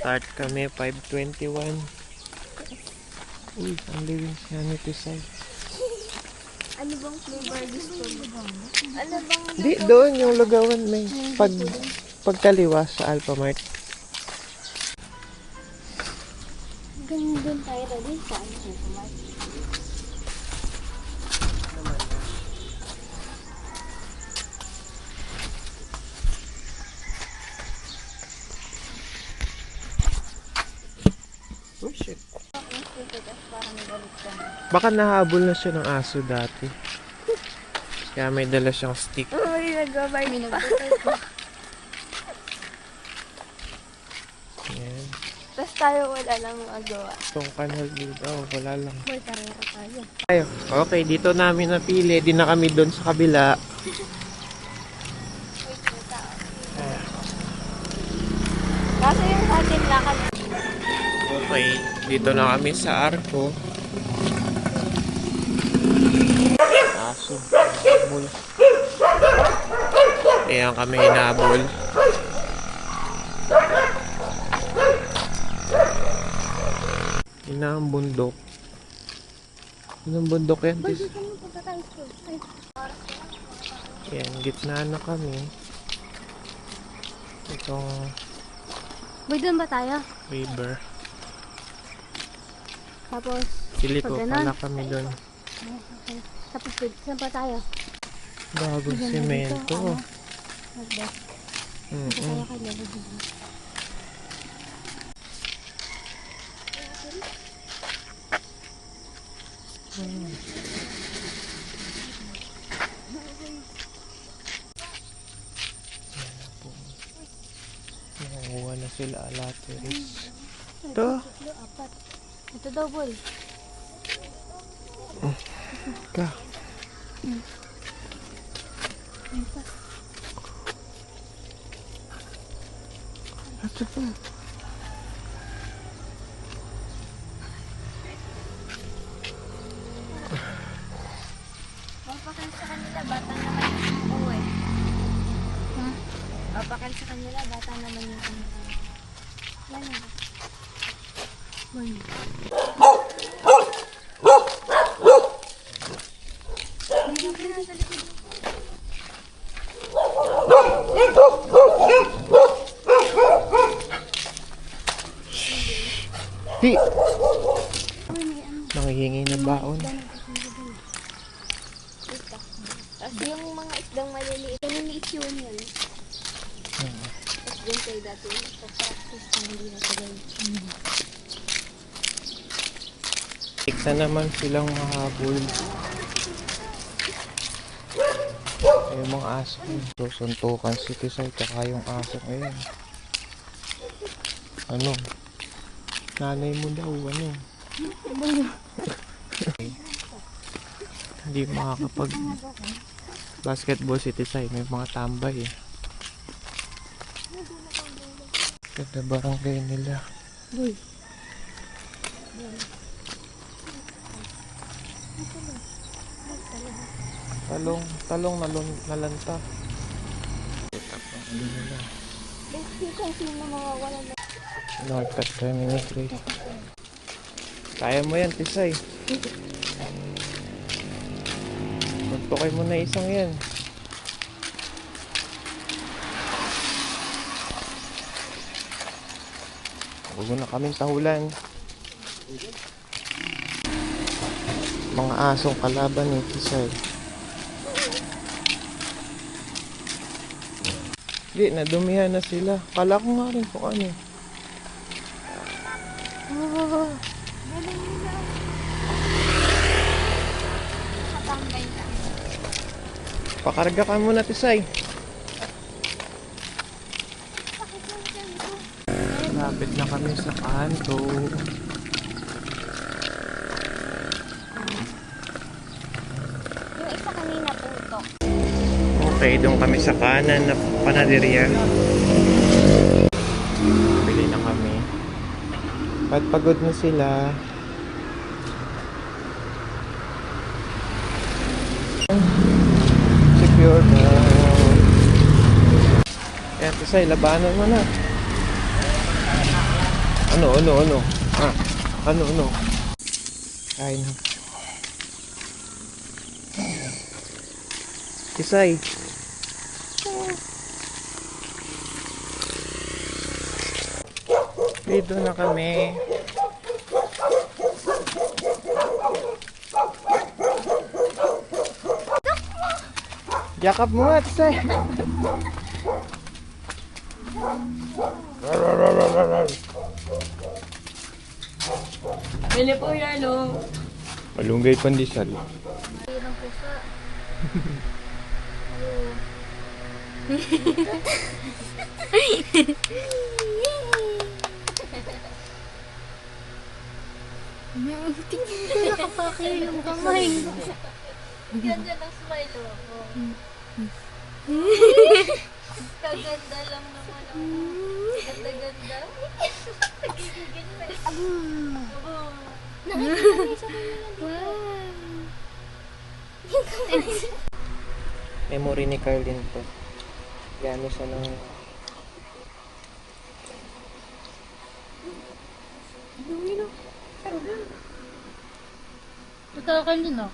Start kami 5:21. Uy, ang liwin siya ni Tisay. Ano bang flavor gusto mo? Ano bang... Di, doon yung lugawan may. Pagkaliwa sa Alphamart. Ganun doon tayo rin sa Alphamart. Oh shit. Baka nahabol na siya ng aso dati. Kaya may dala siyang stick. Oo, may nag-bite pa. Yan. Tapos tayo wala lang magawa. Itong kanal dito, wala lang. May karera tayo. Ayo, okay, dito namin napili. Di na kami doon sa kabila. Kaso yung sa atin lakad. Okay, dito na kami sa Arco. Aso, hinabol. Ayan kami hinabol. Yun na ang bundok. Yun ang bundok yan. Yan, gitna na kami. Itong Boy, doon ba tayo? river. Tapos, Pili ko pag pala ganun. kami doon. Okay. Tapos, saan pa tayo? Bagong semento. Kaya kaya dito. Nanguha na sila alateris. Ito. Apat. Ito daw, boy. Ka. Ito po. Papakan sa kanila, bata naman yung buhay. Ha? Papakan sa kanila, bata naman yung kanila. Wala na. Boy. Hindi ka na sa likod. Di. Nanghihingi ng baon. Tapos yung mga isdang maliliit, maliliit yun yun. Tapos dun kayo dati, pa-practice na hindi na tagal. Iksa naman silang mahabol. Yung mga aso. Susuntukan si Tisay kaka yung aso ngayon. Ano? Nanay mo daw, ano? Hindi makakapag basketball si Tisay. May mga tambay eh. Ganda barangay nila. Boy. Talong nalanta. Kita pa ano nila. Kung sino mga wala na. Northcut kami ni Grace. Kaya mo yan, Tisay. Magtukay mo na isang yan. Huwag mo na kaming tahulan. Mga asong kalaban ni Tisay. Hindi, nadumihan na sila. Kala ko nga rin kung ano. Galing nila. Katambay na. Pakarga ka muna, Tisay. Lapit na kami sa kanto. Yung isa kanina tutok. Okay, doon kami sa kanan na panaderia. Bili na kami. Pagod na sila. Secure na. Kaya Tisay, labanan mo na. Ano? Ah, ano? Kain na. Kisay. Dito na kami. Yakap mo nga, Kisay. Bili po yan, oh. Malunggay pandesal. Hirang pusa. Tingin nakapakil yung kamay. Ganda ng smile, oh. Kaganda lang naman, oh. Ganda-ganda. Nagigigil pa. Oh. Memory ni Carl din to. Gamit siya ng... Nagkakain din ah.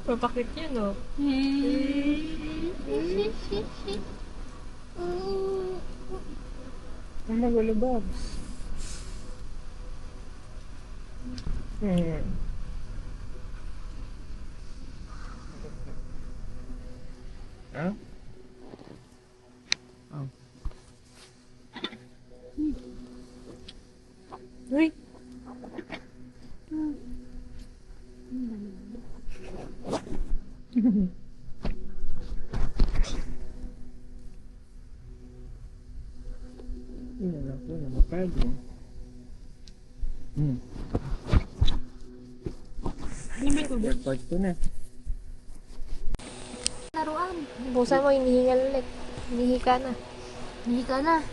Papakit yan, oh. Ang magalababs. Ha? Oh. Uy! Yan ako na mapado. Record ko na. Laruan. Busa mo, hinihingal ulit. Hinihi ka na. Hindi ka na.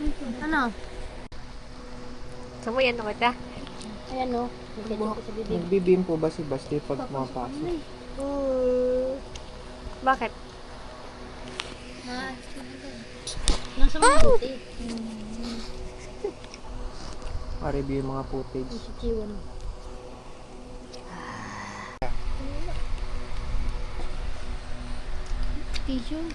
Ano? Saan mo yan ako ta? Ayan o. Nagkita ko sa bibig. Nagbibim po ba si Basti pag mapasok? Bakit? Nasa mga buti. Pa-review yung mga footage. Si Chiwan. Tissue.